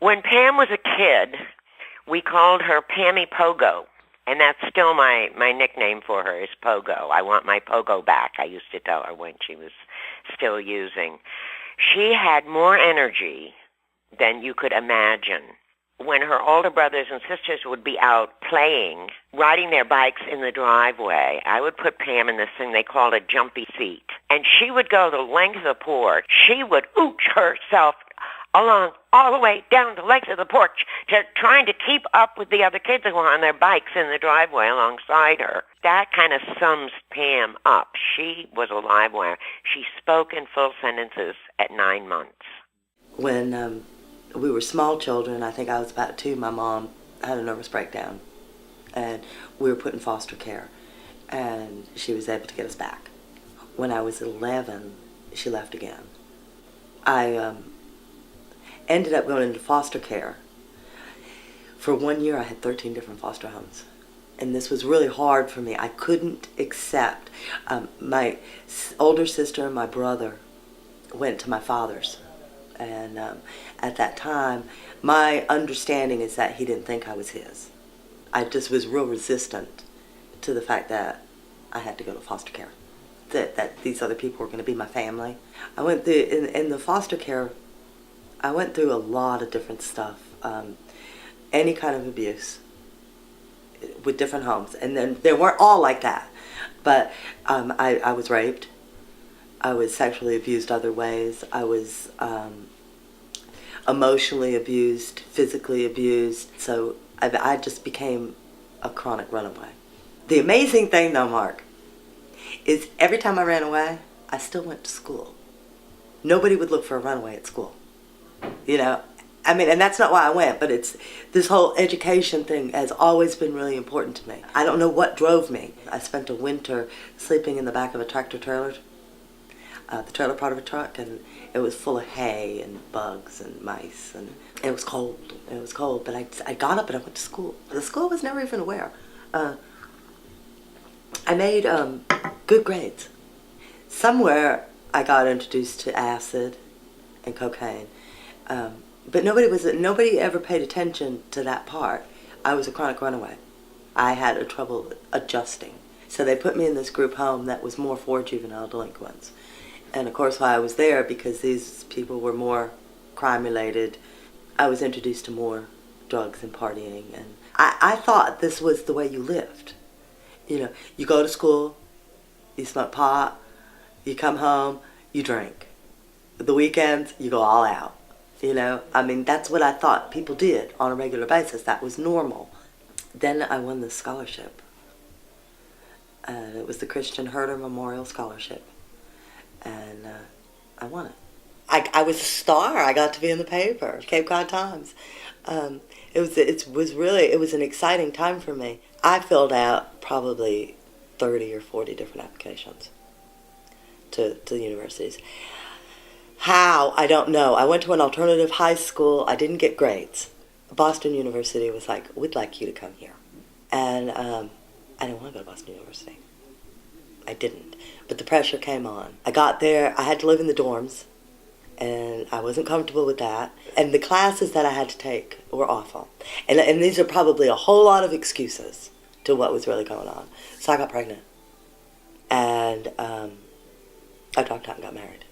When Pam was a kid, we called her Pammy Pogo. And that's still my nickname for her is Pogo. I want my Pogo back, I used to tell her when she was still using. She had more energy than you could imagine. When her older brothers and sisters would be out playing, riding their bikes in the driveway, I would put Pam in this thing they called a jumpy seat. And she would go the length of the porch. She would ooch herself along all the way down the length of the porch, trying to keep up with the other kids who were on their bikes in the driveway alongside her. That kind of sums Pam up. She was a live wire. She spoke in full sentences at 9 months. When we were small children, I think I was about 2, my mom had a nervous breakdown, and we were put in foster care, and she was able to get us back. When I was 11, she left again. I ended up going into foster care. For 1 year, I had 13 different foster homes. And this was really hard for me. I couldn't accept. My older sister and my brother went to my father's. And at that time, my understanding is that he didn't think I was his. I just was real resistant to the fact that I had to go to foster care, that these other people were going to be my family. I went through, in the foster care, I went through a lot of different stuff, any kind of abuse with different homes. And then they weren't all like that, but I was raped. I was sexually abused other ways. I was emotionally abused, physically abused. So I just became a chronic runaway. The amazing thing though, Mark, is every time I ran away, I still went to school. Nobody would look for a runaway at school. You know, I mean, and that's not why I went, but it's this whole education thing has always been really important to me. I don't know what drove me. I spent a winter sleeping in the back of a tractor trailer, the trailer part of a truck, and it was full of hay and bugs and mice, and it was cold. It was cold, but I got up and I went to school. The school was never even aware. I made good grades. Somewhere I got introduced to acid and cocaine. But nobody ever paid attention to that part. I was a chronic runaway. I had a trouble adjusting. So they put me in this group home that was more for juvenile delinquents. And of course, while I was there, because these people were more crime-related, I was introduced to more drugs and partying. And I thought this was the way you lived. You know, you go to school, you smoke pot, you come home, you drink. The weekends, you go all out. You know, I mean, that's what I thought people did on a regular basis. That was normal. Then I won this scholarship. It was the Christian Herder Memorial Scholarship. And I won it. I was a star. I got to be in the paper, Cape Cod Times. It was an exciting time for me. I filled out probably 30 or 40 different applications to the universities. How? I don't know. I went to an alternative high school. I didn't get grades. Boston University was like, we'd like you to come here. And I didn't want to go to Boston University. I didn't. But the pressure came on. I got there. I had to live in the dorms. And I wasn't comfortable with that. And the classes that I had to take were awful. And these are probably a whole lot of excuses to what was really going on. So I got pregnant. And I dropped out and got married.